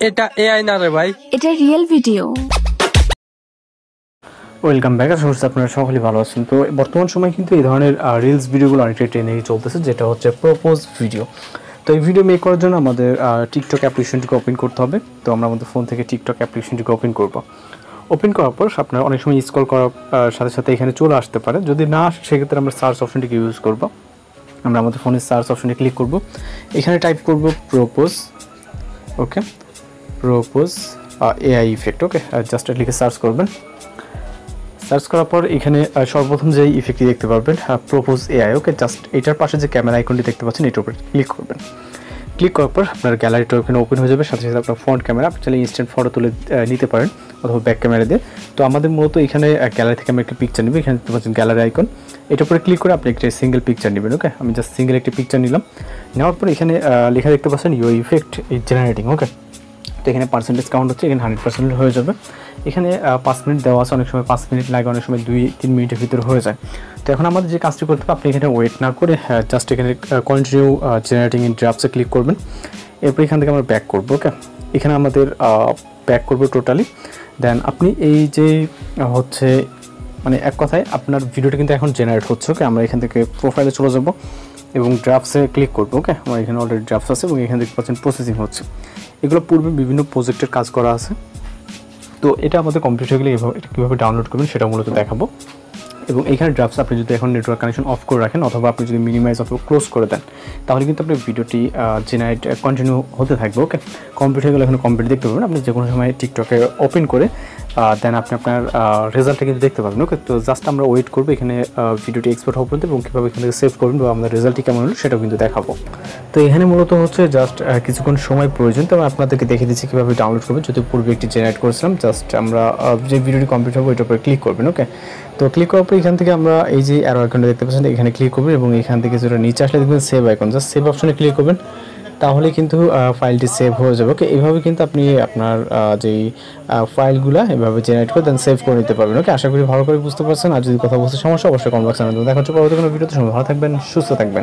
এটা এআই না রে ভাই, এটা রিয়েল ভিডিও। Welcome back. আশা করছি আপনারা সকলেই ভালো আছেন। তো বর্তমান সময় কিন্তু এই ধরনের রিলস ভিডিওগুলো অনেকটাই ট্রেন্ডিংয়ে চলতেছে, যেটা হচ্ছে প্রপোজ ভিডিও। তো এই ভিডিও মেক করার জন্য আমাদের টিকটক অ্যাপ্লিকেশনটিকে ওপেন করতে হবে। তো আমরা আমাদের ফোন থেকে টিকটক অ্যাপ্লিকেশনটিকে ওপেন করব। ওপেন করার পর আপনার অনেক সময় স্ক্রল করার সাথে সাথে এখানে চলে আসতে পারে। যদি না আসে সেক্ষেত্রে আমরা সার্চ অপশনটিকে ইউজ করব। আমরা আমাদের ফোনের সার্চ অপশনে ক্লিক করব, এখানে টাইপ করব প্রপোজ। ওকে, প্রপোজ এআই ইফেক্ট। ওকে, জাস্ট লিখে সার্চ করবেন। সার্চ করার পর এখানে সর্বপ্রথম যে ইফেক্টটি দেখতে পারবেন প্রপোজ এআই। ওকে, জাস্ট এটার পাশে যে ক্যামেরা আইকনটি দেখতে পাচ্ছেন এটার উপর ক্লিক করবেন। ক্লিক করার পর আপনার গ্যালারিটা ওখানে ওপেন হয়ে যাবে। সাথে সাথে আপনার ফ্রন্ট ক্যামেরা, আপনি চাইলে ইনস্ট্যান্ট ফটো তুলে নিতে পারেন অথবা ব্যাক ক্যামেরা দিয়ে। তো আমাদের মূলত এখানে গ্যালারি থেকে আমরা একটা পিকচার নেব। এখানে দেখতে পাচ্ছেন গ্যালারি আইকন, এটার উপরে ক্লিক করে আপনি একটা সিঙ্গেল পিকচার নেবেন। ওকে, আমি জাস্ট সিঙ্গেল একটি পিকচার নিলাম। নেওয়ার পর এখানে লেখা দেখতে পাচ্ছেন ইউর ইফেক্ট ইজ জেনারেটিং। ওকে, তো এখানে পার্সেন্টেজ কাউন্ট হচ্ছে, এখানে 100% হয়ে যাবে। এখানে 5 মিনিট দেওয়া আছে, অনেক সময় 5 মিনিট লাগে, অনেক সময় 2-3 মিনিটের ভিতরে হয়ে যায়। তো এখন আমাদের যে কাজটি করতে হবে, আপনি এখানে ওয়েট না করে জাস্ট এখানে কন্টিনিউ জেনারেটিং ইন ড্রাফটসে ক্লিক করবেন। এরপর এখান থেকে আমরা ব্যাক করবো। ওকে, এখানে আমাদের ব্যাক করবো টোটালি। দেন আপনি এই যে হচ্ছে মানে এক কথায় আপনার ভিডিওটা কিন্তু এখন জেনারেট হচ্ছে। ওকে, আমরা এখান থেকে প্রোফাইলে চলে যাব এবং ড্রাফটসে ক্লিক করবো। ওকে, আমার এখানে অলরেডি ড্রাফটস আছে এবং এখানে দেখতে পাচ্ছেন প্রসেসিং হচ্ছে। এগুলো পূর্বে বিভিন্ন প্রজেক্টের কাজ করা আছে। তো এটা আমাদের কমপ্লিট হয়ে গেলে এটা কীভাবে ডাউনলোড করবেন সেটা মূলত দেখাবো। এবং এইখানে ড্রাফটস আপনি যদি এখন নেটওয়ার্ক কানেকশন অফ করে রাখেন অথবা আপনি যদি মিনিমাইজ অথবা ক্লোজ করে দেন, তাহলে কিন্তু আপনার ভিডিওটি জেনারেট কন্টিনিউ হতে থাকবে। ওকে, কমপ্লিট হয়ে গেলে এখানে কমপ্লিট দেখতে পাবেন। আপনি যে কোনো সময় টিকটকে ওপেন করে দেন আপনি আপনার রেজাল্টটা কিন্তু দেখতে পাবেন। ওকে, তো জাস্ট আমরা ওয়েট করবো এখানে ভিডিওটি এক্সপোর্ট হওয়া পর্যন্ত এবং কীভাবে এখান থেকে সেভ করবেন বা আমাদের রেজাল্টটি কেমন হলো সেটাও কিন্তু দেখাবো। তো এখানে মূলত হচ্ছে জাস্ট কিছুক্ষণ সময় প্রয়োজন। তো আমি আপনাদেরকে দেখে দিচ্ছি কীভাবে ডাউনলোড করবেন। যদি পূর্বে একটি জেনারেট করেছিলাম, জাস্ট আমরা যে ভিডিওটি কমপ্লিট হবে ওইটার উপরে ক্লিক করবেন। ওকে, তো ক্লিক করার পর এখান থেকে আমরা এই যে অ্যারো আইকনটা দেখতে পাচ্ছেন এখানে ক্লিক করবেন এবং এখান থেকে যেটা নিচে আসলে দেখবেন সেভ আইকন, জাস্ট সেভ অপশনে ক্লিক করবেন, তাহলে কিন্তু ফাইলটি সেভ হয়ে যাবে। ওকে, এইভাবে কিন্তু আপনি আপনার যেই ফাইলগুলো এভাবে জেনারেট করে দেন সেভ করে নিতে পারবেন। ওকে, আশা করি ভালো করে বুঝতে পারছেন। আর যদি কথা বলতে সমস্যা অবশ্যই কমেন্ট বক্সে জানাবেন। দেখা হচ্ছে পরবর্তী কোনো ভিডিওতে। ভালো থাকবেন, সুস্থ থাকবেন।